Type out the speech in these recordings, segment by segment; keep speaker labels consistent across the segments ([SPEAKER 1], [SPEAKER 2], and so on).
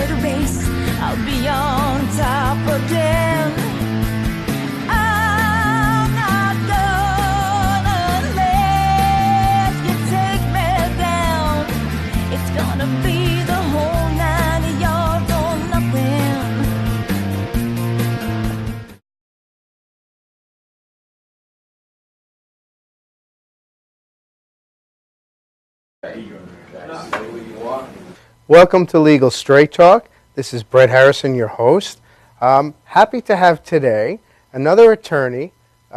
[SPEAKER 1] the race, I'll be on top again. I'm not gonna let you take me down. It's gonna be the whole 9 yards or nothing.
[SPEAKER 2] Welcome to Legal Straight Talk. This is Brett Harrison, your host. Happy to have today another attorney,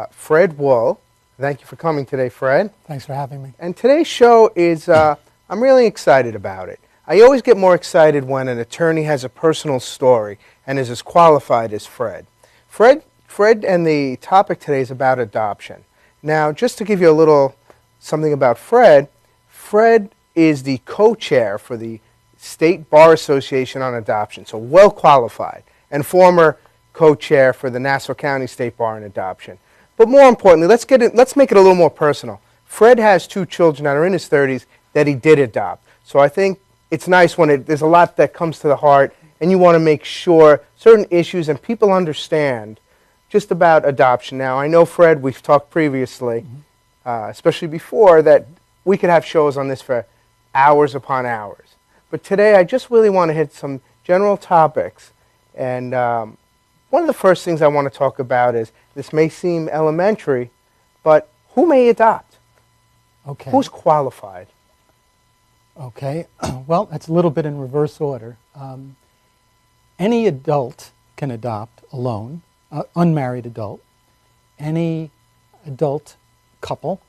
[SPEAKER 2] Fred Wool. Thank you for coming today, Fred.
[SPEAKER 3] Thanks for having me.
[SPEAKER 2] And today's show is, I'm really excited about it. I always get more excited when an attorney has a personal story and is as qualified as Fred. Fred, and the topic today is about adoption. Now, just to give you a little something about Fred, Fred is the co-chair for the State Bar Association on Adoption, so well qualified, and former co-chair for the Nassau County State Bar on Adoption. But more importantly, let's make it a little more personal. Fred has 2 children that are in his 30s that he did adopt. So I think it's nice when there's a lot that comes to the heart, and you want to make sure certain issues and people understand just about adoption. Now, I know, Fred, we've talked previously, especially before, that we could have shows on this for hours upon hours. But today, I just really want to hit some general topics. And one of the first things I want to talk about is, this may seem elementary, but who may adopt?
[SPEAKER 3] Okay.
[SPEAKER 2] Who's qualified?
[SPEAKER 3] Okay. Well, that's a little bit in reverse order. Any adult can adopt alone, unmarried adult, any adult couple,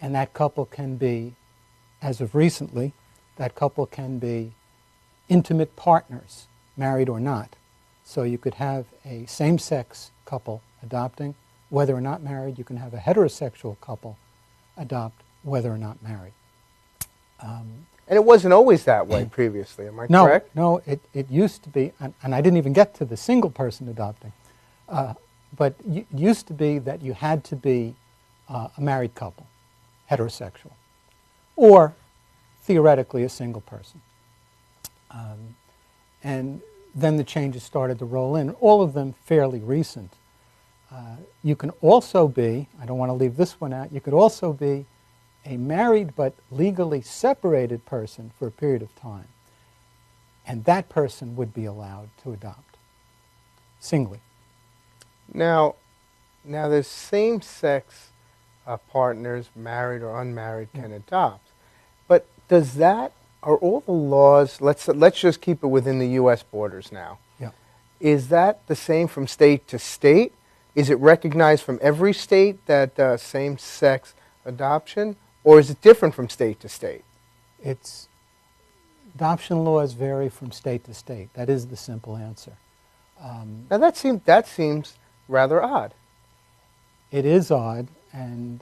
[SPEAKER 3] and that couple can be, as of recently, that couple can be intimate partners, married or not. So you could have a same-sex couple adopting, whether or not married. You can have a heterosexual couple adopt, whether or not married.
[SPEAKER 2] And it wasn't always that way previously, am I correct?
[SPEAKER 3] No, it used to be, and I didn't even get to the single person adopting, but it used to be that you had to be a married couple, heterosexual, or theoretically a single person. And then the changes started to roll in, all of them fairly recent. You can also be, I don't want to leave this one out, you could also be a married but legally separated person for a period of time. And that person would be allowed to adopt, singly.
[SPEAKER 2] Now there's same-sex partners, married or unmarried, can adopt. But are all the laws, let's just keep it within the U.S. borders now.
[SPEAKER 3] Yeah.
[SPEAKER 2] Is that the same from state to state? Is it recognized from every state, that same-sex adoption? Or is it different from state to state?
[SPEAKER 3] Adoption laws vary from state to state. That is the simple answer.
[SPEAKER 2] Now that seems rather odd.
[SPEAKER 3] It is odd, and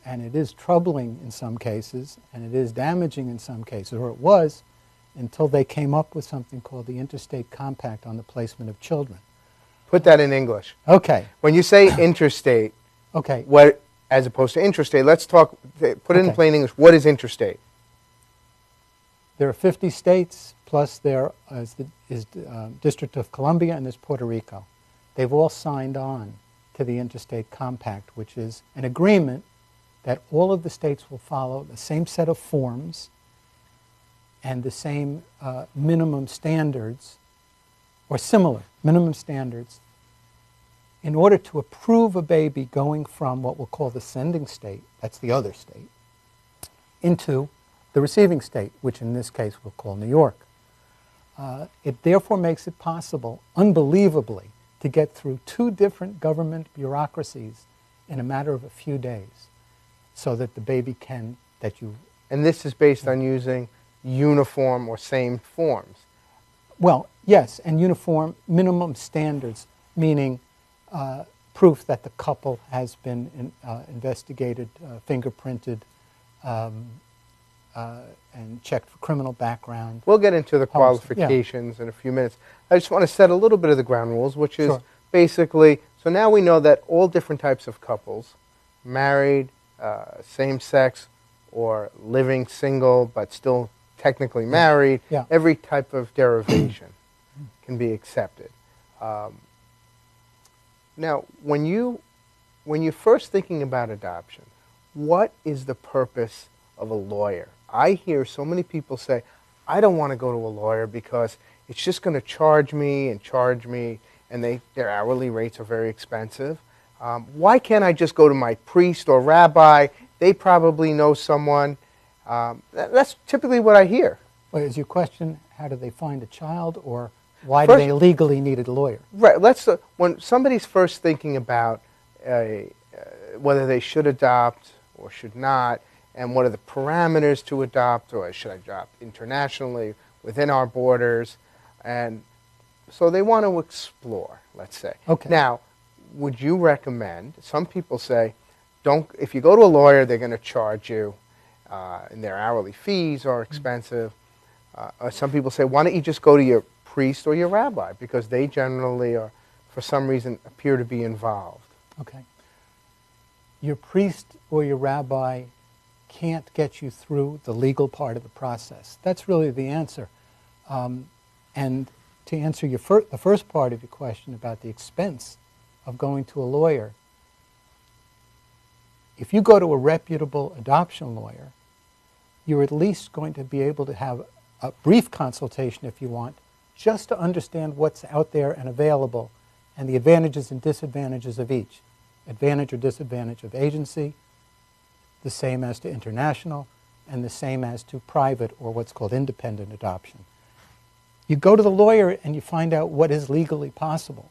[SPEAKER 3] it is troubling in some cases, and it is damaging in some cases, or it was, until they came up with something called the Interstate Compact on the Placement of Children.
[SPEAKER 2] Put that in English.
[SPEAKER 3] Okay.
[SPEAKER 2] When you say interstate,
[SPEAKER 3] okay,
[SPEAKER 2] as opposed to intrastate, let's talk, put it in plain English, what is interstate?
[SPEAKER 3] There are 50 states, plus there is the District of Columbia, and there's Puerto Rico. They've all signed on to the Interstate Compact, which is an agreement that all of the states will follow the same set of forms and the same minimum standards, or similar minimum standards, in order to approve a baby going from what we'll call the sending state, that's the other state, into the receiving state, which in this case we'll call New York. It therefore makes it possible, unbelievably, to get through 2 different government bureaucracies in a matter of a few days, so that the baby can,
[SPEAKER 2] And this is based on using uniform or same forms?
[SPEAKER 3] Well, yes, and uniform minimum standards, meaning proof that the couple has been investigated, fingerprinted, and checked for criminal background.
[SPEAKER 2] We'll get into the qualifications in a few minutes. I just want to set a little bit of the ground rules, which is basically, so now we know that all different types of couples, married, same-sex, or living single but still technically married.
[SPEAKER 3] Yeah.
[SPEAKER 2] Every type of derivation can be accepted. Now, when you're first thinking about adoption, what is the purpose of a lawyer? I hear so many people say, I don't want to go to a lawyer because it's just going to charge me, and their hourly rates are very expensive. Why can't I just go to my priest or rabbi? They probably know someone. That's typically what I hear.
[SPEAKER 3] Well, is your question, how do they find a child, or why
[SPEAKER 2] First-
[SPEAKER 3] do they legally need a lawyer?
[SPEAKER 2] Right. When somebody's first thinking about whether they should adopt or should not, and what are the parameters to adopt, or should I adopt internationally, within our borders, and so they want to explore, let's say.
[SPEAKER 3] Okay.
[SPEAKER 2] Now, would you recommend, some people say, if you go to a lawyer, they're going to charge you, and their hourly fees are expensive. Some people say, why don't you just go to your priest or your rabbi, because they generally are, for some reason, appear to be involved.
[SPEAKER 3] Okay. Your priest or your rabbi can't get you through the legal part of the process. That's really the answer. And to answer the first part of your question about the expense of going to a lawyer, if you go to a reputable adoption lawyer, you're at least going to be able to have a brief consultation, if you want, just to understand what's out there and available and the advantages and disadvantages of each. Advantage or disadvantage of agency, the same as to international, and the same as to private or what's called independent adoption. You go to the lawyer and you find out what is legally possible.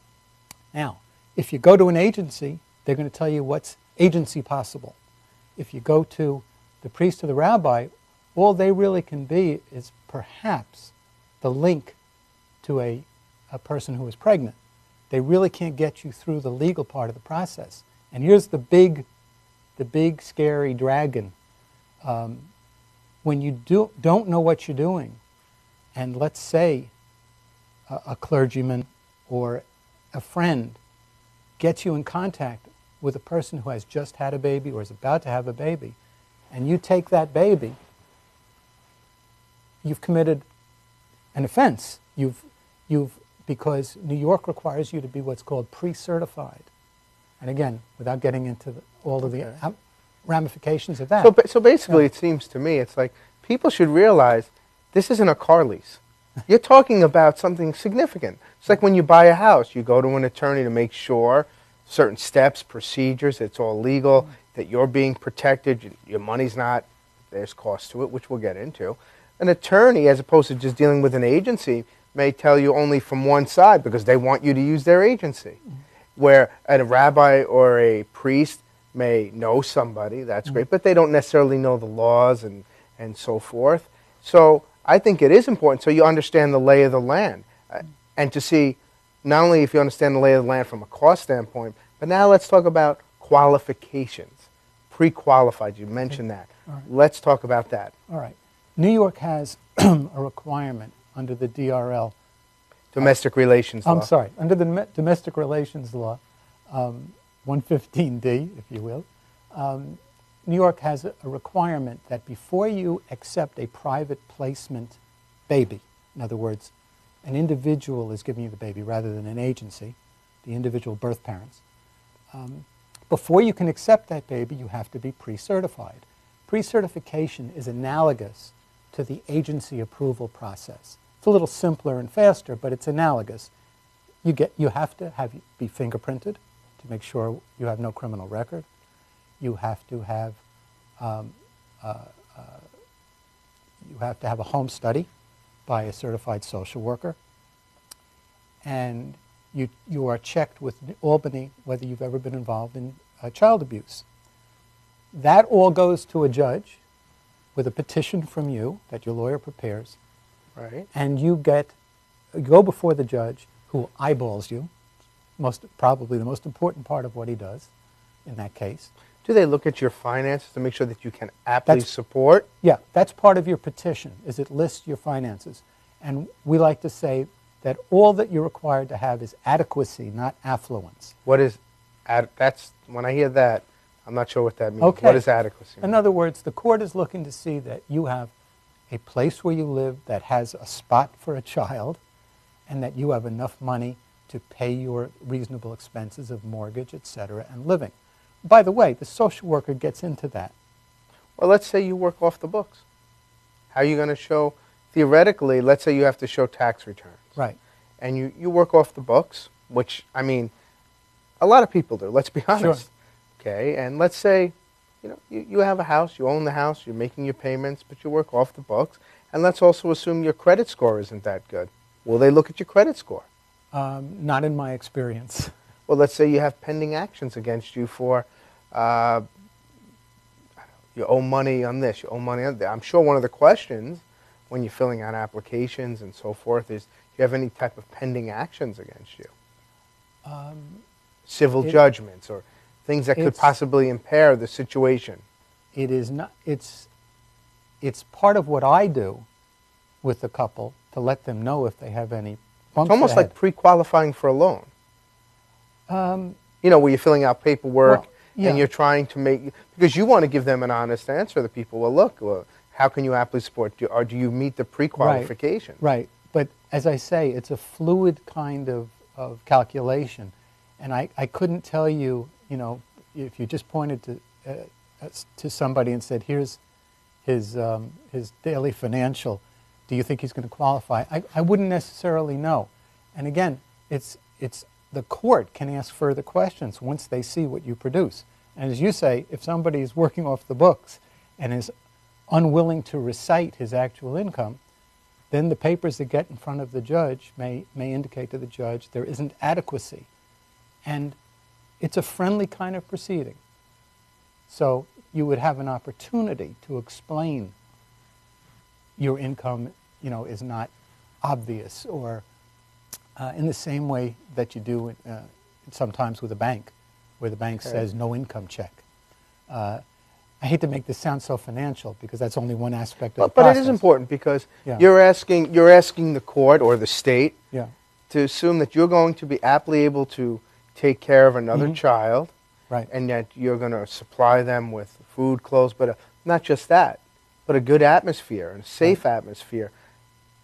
[SPEAKER 3] Now, if you go to an agency, they're going to tell you what's agency possible. If you go to the priest or the rabbi, all they really can be is perhaps the link to a person who is pregnant. They really can't get you through the legal part of the process. And here's the big scary dragon. When you don't know what you're doing, and let's say a clergyman or a friend gets you in contact with a person who has just had a baby or is about to have a baby, and you take that baby, you've committed an offense. Because New York requires you to be what's called pre-certified. And again, without getting into all of the ramifications of that.
[SPEAKER 2] So basically, it seems to me, it's like people should realize this isn't a car lease. You're talking about something significant. It's like when you buy a house, you go to an attorney to make sure certain steps, procedures, it's all legal, that you're being protected, your money's not, there's cost to it, which we'll get into. An attorney, as opposed to just dealing with an agency, may tell you only from one side because they want you to use their agency. Where a rabbi or a priest may know somebody, that's great, but they don't necessarily know the laws and so forth. So I think it is important so you understand the lay of the land. And to see, not only if you understand the lay of the land from a cost standpoint, but now let's talk about qualifications. Pre-qualified, you mentioned that.
[SPEAKER 3] Right.
[SPEAKER 2] Let's talk about that.
[SPEAKER 3] All right. New York has a requirement under the DRL.
[SPEAKER 2] Domestic relations law.
[SPEAKER 3] I'm sorry, under the domestic relations law, 115D, if you will, New York has a requirement that before you accept a private placement baby, in other words, an individual is giving you the baby rather than an agency, the individual birth parents, before you can accept that baby, you have to be pre-certified. Pre-certification is analogous to the agency approval process. It's a little simpler and faster, but it's analogous. You have to be fingerprinted to make sure you have no criminal record. You have to have a home study by a certified social worker, and you are checked with Albany whether you've ever been involved in child abuse. That all goes to a judge with a petition from you that your lawyer prepares.
[SPEAKER 2] Right.
[SPEAKER 3] And you go before the judge, who eyeballs you, probably the most important part of what he does in that case.
[SPEAKER 2] Do they look at your finances to make sure that you can aptly support?
[SPEAKER 3] Yeah, that's part of your petition, is it lists your finances. And we like to say that all that you're required to have is adequacy, not affluence.
[SPEAKER 2] What is, when I hear that, I'm not sure what that means.
[SPEAKER 3] Okay.
[SPEAKER 2] What is adequacy?
[SPEAKER 3] In other words, the court is looking to see that you have a place where you live that has a spot for a child, and that you have enough money to pay your reasonable expenses of mortgage, etc., and living. By the way, the social worker gets into that.
[SPEAKER 2] Well, let's say you work off the books. How are you going to show, theoretically, let's say you have to show tax returns.
[SPEAKER 3] Right.
[SPEAKER 2] And you work off the books, which, I mean, a lot of people do, let's be honest.
[SPEAKER 3] Sure.
[SPEAKER 2] Okay, and let's say, you have a house, you own the house, you're making your payments, but you work off the books. And let's also assume your credit score isn't that good. Will they look at your credit score?
[SPEAKER 3] Not in my experience.
[SPEAKER 2] Well, let's say you have pending actions against you for, you owe money on this, you owe money on that. I'm sure one of the questions when you're filling out applications and so forth is, do you have any type of pending actions against you? Civil judgments or things that could possibly impair the situation.
[SPEAKER 3] It is not. It's part of what I do with the couple to let them know if they have any bumps
[SPEAKER 2] It's almost
[SPEAKER 3] ahead.
[SPEAKER 2] like pre-qualifying for a loan. Where you're filling out paperwork and you're trying to make, because you want to give them an honest answer to the people. Well, look, how can you aptly support, or do you meet the pre-qualification?
[SPEAKER 3] Right. But as I say, it's a fluid kind of calculation. And I couldn't tell you, if you just pointed to somebody and said, here's his daily financial, do you think he's going to qualify? I wouldn't necessarily know. And again, it's the court can ask further questions once they see what you produce. And as you say, if somebody is working off the books and is unwilling to recite his actual income, then the papers that get in front of the judge may indicate to the judge there isn't adequacy. And it's a friendly kind of proceeding. So you would have an opportunity to explain your income, is not obvious, or in the same way that you do sometimes with a bank, where the bank says no income check. I hate to make this sound so financial because that's only one aspect of the process.
[SPEAKER 2] But it is important because you're asking the court or the state to assume that you're going to be aptly able to take care of another child,
[SPEAKER 3] right,
[SPEAKER 2] and that you're going to supply them with food, clothes, but not just that, but a good atmosphere and a safe atmosphere.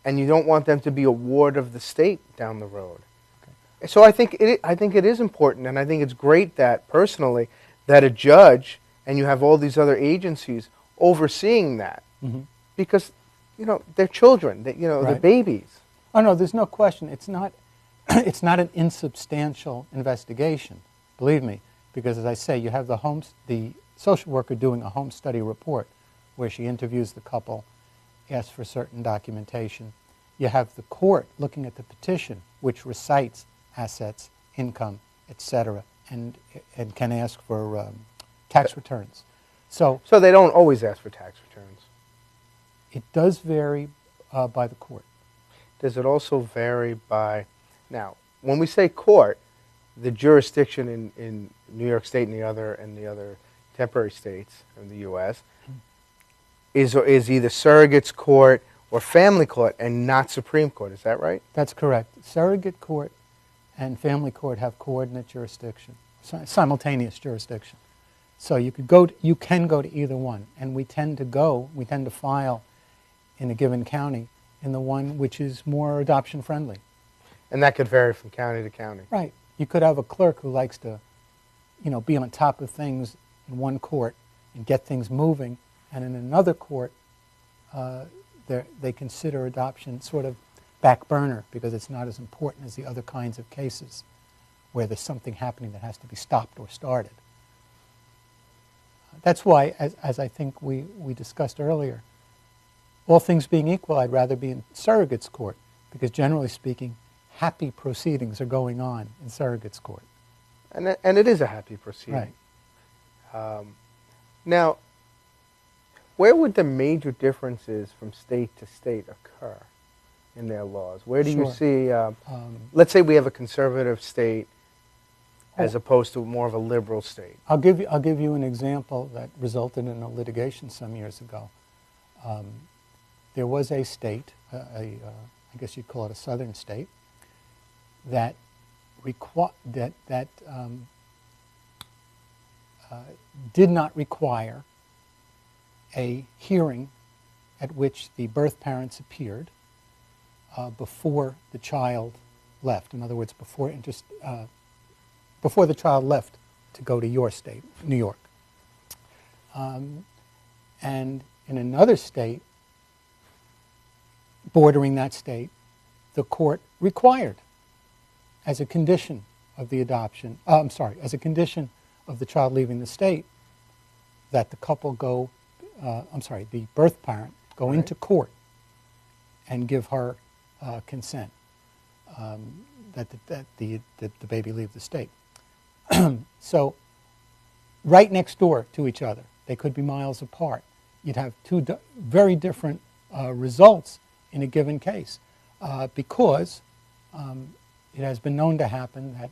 [SPEAKER 2] And you don't want them to be a ward of the state down the road. Okay. So I think it is important, and I think it's great that, personally, that a judge and you have all these other agencies overseeing that, because they're children, they're babies.
[SPEAKER 3] Oh no, there's no question. It's not it's not an insubstantial investigation, believe me, because as I say, you have the social worker doing a home study report where she interviews the couple, asks for certain documentation. You have the court looking at the petition, which recites assets, income, etc., and can ask for tax returns. So
[SPEAKER 2] they don't always ask for tax returns.
[SPEAKER 3] It does vary by the court.
[SPEAKER 2] Does it also vary by, now, when we say court, the jurisdiction in New York State and the other temporary states in the U.S. is either surrogates court or family court and not Supreme Court. Is that right?
[SPEAKER 3] That's correct. Surrogate court and family court have coordinate jurisdiction, simultaneous jurisdiction. So you can go to either one, and we tend to file in a given county in the one which is more adoption friendly.
[SPEAKER 2] And that could vary from county to county.
[SPEAKER 3] Right. You could have a clerk who likes to, be on top of things in one court and get things moving, and in another court, they consider adoption sort of back burner because it's not as important as the other kinds of cases where there's something happening that has to be stopped or started. That's why, as I think we discussed earlier, all things being equal, I'd rather be in surrogate's court because generally speaking, happy proceedings are going on in surrogate's court.
[SPEAKER 2] And it is a happy proceeding.
[SPEAKER 3] Right.
[SPEAKER 2] Now, where would the major differences from state to state occur in their laws? Where do you see, let's say we have a conservative state as opposed to more of a liberal state.
[SPEAKER 3] I'll give you an example that resulted in a litigation some years ago. There was a state, I guess you'd call it a southern state, that did not require a hearing at which the birth parents appeared before the child left. In other words, before the child left to go to your state, New York. And in another state, bordering that state, the court required, as a condition of the adoption, as a condition of the child leaving the state, that the couple go, the birth parent go into court and give her consent that the baby leave the state. So, right next door to each other, they could be miles apart. You'd have two very different results in a given case because it has been known to happen that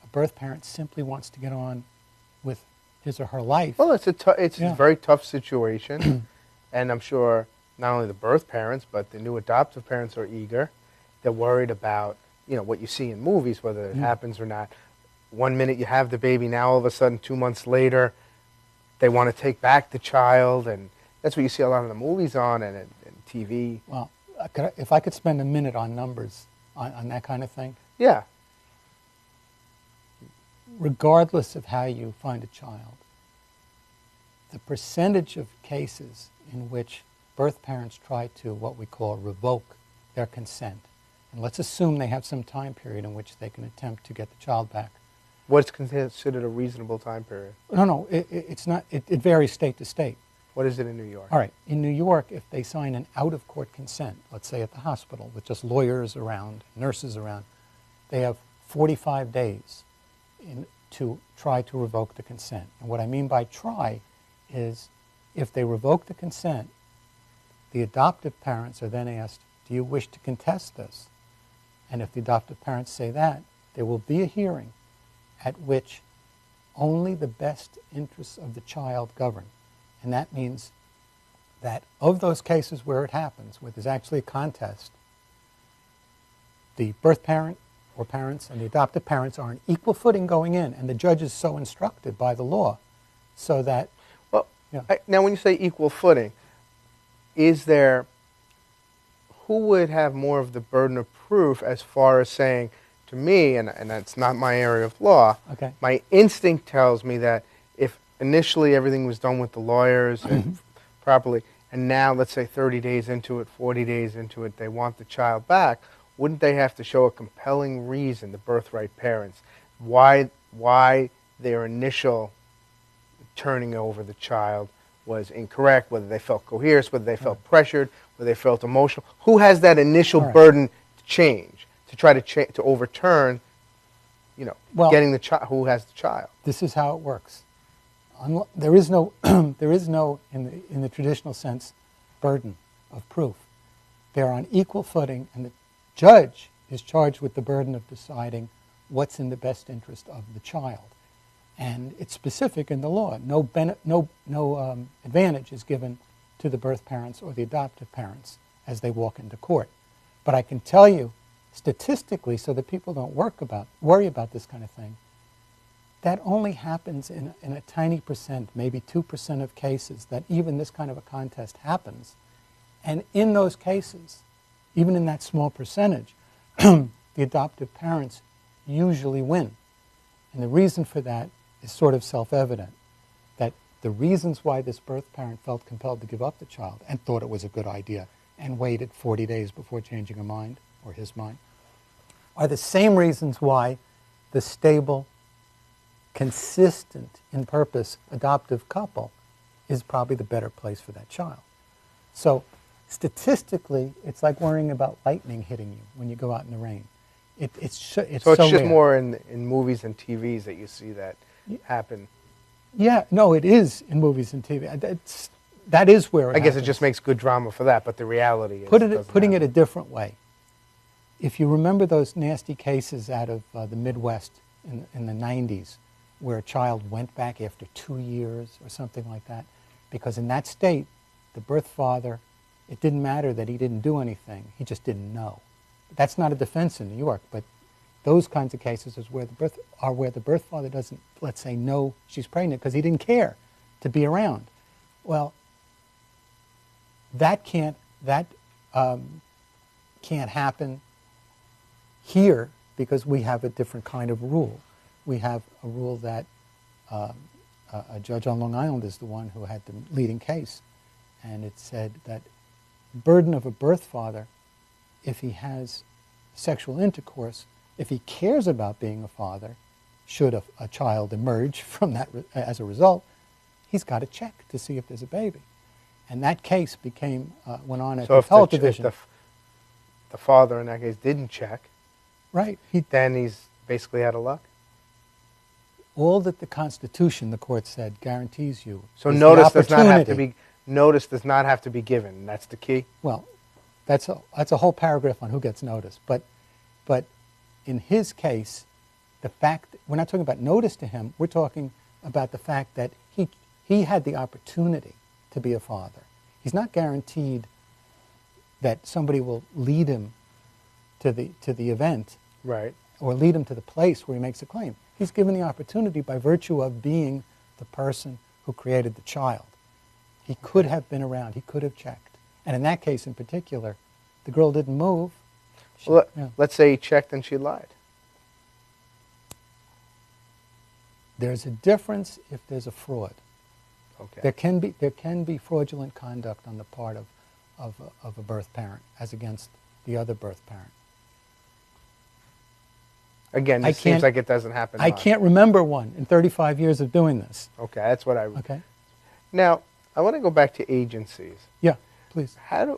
[SPEAKER 3] a birth parent simply wants to get on with his or her life.
[SPEAKER 2] Well, it's a very tough situation, and I'm sure not only the birth parents, but the new adoptive parents are eager. They're worried about, what you see in movies, whether it happens or not. 1 minute you have the baby, now all of a sudden 2 months later, they want to take back the child, and that's what you see a lot of the movies on and TV.
[SPEAKER 3] Well, if I could spend a minute on numbers, on that kind of thing.
[SPEAKER 2] Yeah.
[SPEAKER 3] Regardless of how you find a child, the percentage of cases in which birth parents try to, what we call, revoke their consent, and let's assume they have some time period in which they can attempt to get the child back.
[SPEAKER 2] What's considered a reasonable time period?
[SPEAKER 3] No, it's not. It varies state to state.
[SPEAKER 2] What is it in New York?
[SPEAKER 3] All right. In New York, if they sign an out-of-court consent, let's say at the hospital, with just lawyers around, nurses around, they have 45 days to try to revoke the consent. And what I mean by try is if they revoke the consent, the adoptive parents are then asked, do you wish to contest this? And if the adoptive parents say that, there will be a hearing at which only the best interests of the child govern. And that means that of those cases where it happens, where there's actually a contest, the birth parent or parents and the adoptive parents are on equal footing going in, and the judge is so instructed by the law so that...
[SPEAKER 2] Well, now when you say equal footing, is there... Who would have more of the burden of proof as far as saying, to me, and that's not my area of law, my instinct tells me that if initially everything was done with the lawyers and properly, and now let's say 30 days into it, 40 days into it, they want the child back, wouldn't they have to show a compelling reason, the birthright parents, why their initial turning over the child was incorrect, whether they felt coerced, whether they felt pressured, whether they felt emotional? Who has that initial burden to change, to try to overturn, getting the child? Who has the child?
[SPEAKER 3] This is how it works. There is no, in the traditional sense, burden of proof. They're on equal footing, and the judge is charged with the burden of deciding what's in the best interest of the child. And it's specific in the law. No advantage is given to the birth parents or the adoptive parents as they walk into court. But I can tell you, statistically, so that people don't worry about this kind of thing, that only happens in a tiny percent, maybe 2% of cases, that even this kind of a contest happens. And in those cases, even in that small percentage, the adoptive parents usually win. And the reason for that is sort of self-evident, that the reasons why this birth parent felt compelled to give up the child and thought it was a good idea and waited 40 days before changing her mind, or his mind, are the same reasons why the stable, consistent in purpose adoptive couple is probably the better place for that child. So statistically, it's like worrying about lightning hitting you when you go out in the rain. It's so
[SPEAKER 2] it's just
[SPEAKER 3] rare.
[SPEAKER 2] More in movies and TVs that you see that happen.
[SPEAKER 3] Yeah, no, it is in movies and TV. That is where it
[SPEAKER 2] I guess
[SPEAKER 3] happens.
[SPEAKER 2] it just makes good drama for that, but the reality is...
[SPEAKER 3] Putting it a different way. If you remember those nasty cases out of the Midwest in the 90s, where a child went back after 2 years or something like that, because in that state, the birth father, it didn't matter that he didn't do anything, he just didn't know. That's not a defense in New York, but those kinds of cases is where the birth father doesn't, let's say, know she's pregnant because he didn't care to be around. Well, that can't happen here because we have a different kind of rule. We have a rule that a judge on Long Island is the one who had the leading case, and it said that burden of a birth father, if he has sexual intercourse, if he cares about being a father, should a child emerge from that as a result, he's got to check to see if there's a baby. And that case went on at the appellate division.
[SPEAKER 2] If the father in that case didn't check,
[SPEAKER 3] right,
[SPEAKER 2] then he's basically out of luck.
[SPEAKER 3] All that the Constitution, the court said, guarantees you.
[SPEAKER 2] So
[SPEAKER 3] is
[SPEAKER 2] notice
[SPEAKER 3] the
[SPEAKER 2] does not have to
[SPEAKER 3] opportunity.
[SPEAKER 2] be notice does not have to be given. That's the key.
[SPEAKER 3] Well, that's a whole paragraph on who gets notice. But in his case, the fact we're not talking about notice to him. We're talking about the fact that he had the opportunity to be a father. He's not guaranteed that somebody will lead him to the event,
[SPEAKER 2] Right.
[SPEAKER 3] or lead him to the place where he makes a claim. He's given the opportunity by virtue of being the person who created the child. He could have been around. He could have checked. And in that case in particular, the girl didn't move.
[SPEAKER 2] Well,
[SPEAKER 3] Yeah.
[SPEAKER 2] let's say he checked and she lied.
[SPEAKER 3] There's a difference if there's a fraud.
[SPEAKER 2] Okay.
[SPEAKER 3] There can be fraudulent conduct on the part of a birth parent as against the other birth parent.
[SPEAKER 2] Again, it seems like it doesn't happen
[SPEAKER 3] I
[SPEAKER 2] much.
[SPEAKER 3] can't remember one in 35 years of doing this.
[SPEAKER 2] Okay, that's what I.
[SPEAKER 3] Okay?
[SPEAKER 2] Now, I want to go back to agencies.
[SPEAKER 3] Yeah, please.
[SPEAKER 2] How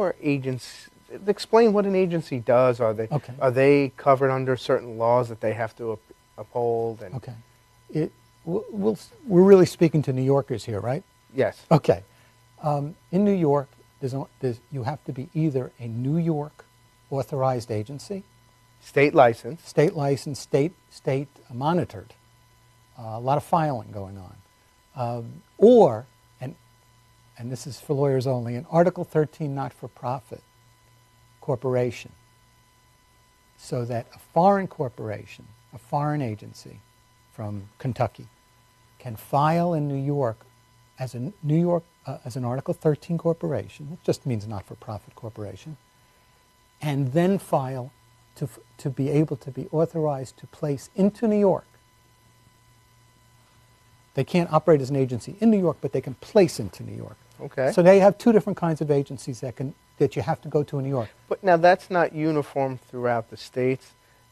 [SPEAKER 2] are agents? Explain what an agency does. Are they
[SPEAKER 3] Okay.
[SPEAKER 2] are they covered under certain laws that they have to uphold? And
[SPEAKER 3] Okay. We're really speaking to New Yorkers here, right?
[SPEAKER 2] yes,
[SPEAKER 3] Okay. In New York, you have to be either a New York authorized agency,
[SPEAKER 2] state license.
[SPEAKER 3] state licensed, state monitored, a lot of filing going on, or, and this is for lawyers only, an Article 13 not-for-profit corporation, so that a foreign corporation, a foreign agency from Kentucky, can file in New York as an Article 13 corporation. It just means not-for-profit corporation, and then file to be able to be authorized to place into New York. They can't operate as an agency in New York, but they can place into New York.
[SPEAKER 2] Okay.
[SPEAKER 3] So they have two different kinds of agencies that you have to go to in New York.
[SPEAKER 2] But now that's not uniform throughout the states.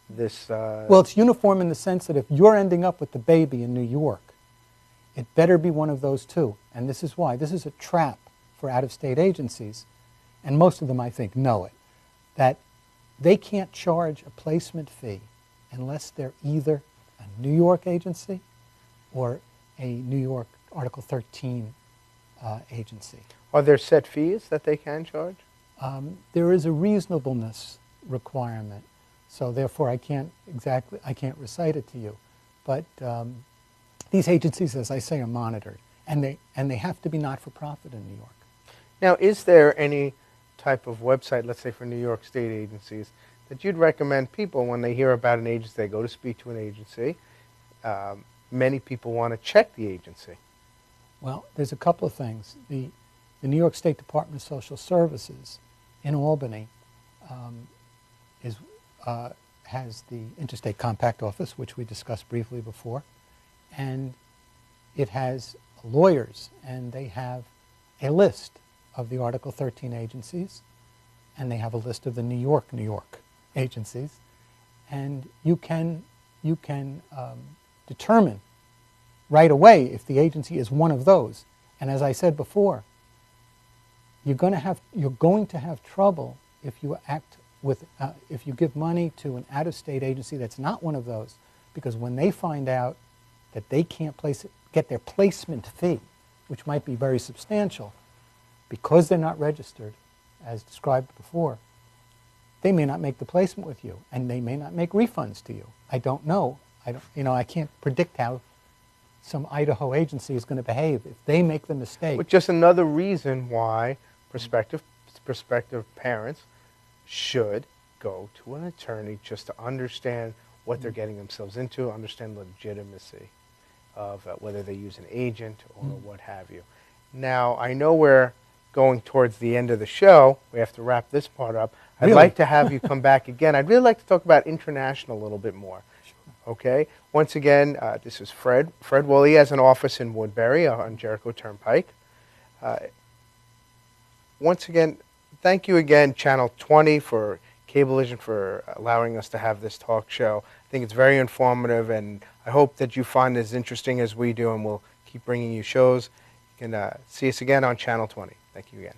[SPEAKER 2] This.
[SPEAKER 3] Well, it's uniform in the sense that if you're ending up with the baby in New York, it better be one of those two. And this is why. This is a trap for out-of-state agencies, and most of them, I think, know it, that they can't charge a placement fee unless they're either a New York agency or a New York Article 13 agency.
[SPEAKER 2] Are there set fees that they can charge?
[SPEAKER 3] There is a reasonableness requirement, so therefore I can't recite it to you. But these agencies, as I say, are monitored, and they have to be not-for-profit in New York.
[SPEAKER 2] Now, is there any type of website, let's say for New York State agencies, that you'd recommend people when they hear about an agency, they go to speak to an agency? Many people want to check the agency.
[SPEAKER 3] Well, there's a couple of things. The New York State Department of Social Services in Albany has the Interstate Compact Office, which we discussed briefly before, and it has lawyers, and they have a list of the Article 13 agencies, and they have a list of the New York agencies, and you can determine right away if the agency is one of those. And as I said before, you're going to have trouble if you if you give money to an out-of-state agency that's not one of those, because when they find out that they can't get their placement fee, which might be very substantial, because they're not registered, as described before, they may not make the placement with you, and they may not make refunds to you. I don't know. I can't predict how some Idaho agency is going to behave if they make the mistake.
[SPEAKER 2] Which is just another reason why prospective parents should go to an attorney just to understand what they're getting themselves into, understand the legitimacy of whether they use an agent or what have you. Now, I know we're going towards the end of the show. We have to wrap this part up. I'd
[SPEAKER 3] Really?
[SPEAKER 2] like to have you come back again. I'd really like to talk about international a little bit more. Okay? Once again, this is Fred. Fred Woolley has an office in Woodbury on Jericho Turnpike. Once again, thank you again, Channel 20, for Cablevision, for allowing us to have this talk show. I think it's very informative, and I hope that you find it as interesting as we do, and we'll keep bringing you shows. You can see us again on Channel 20. Thank you again.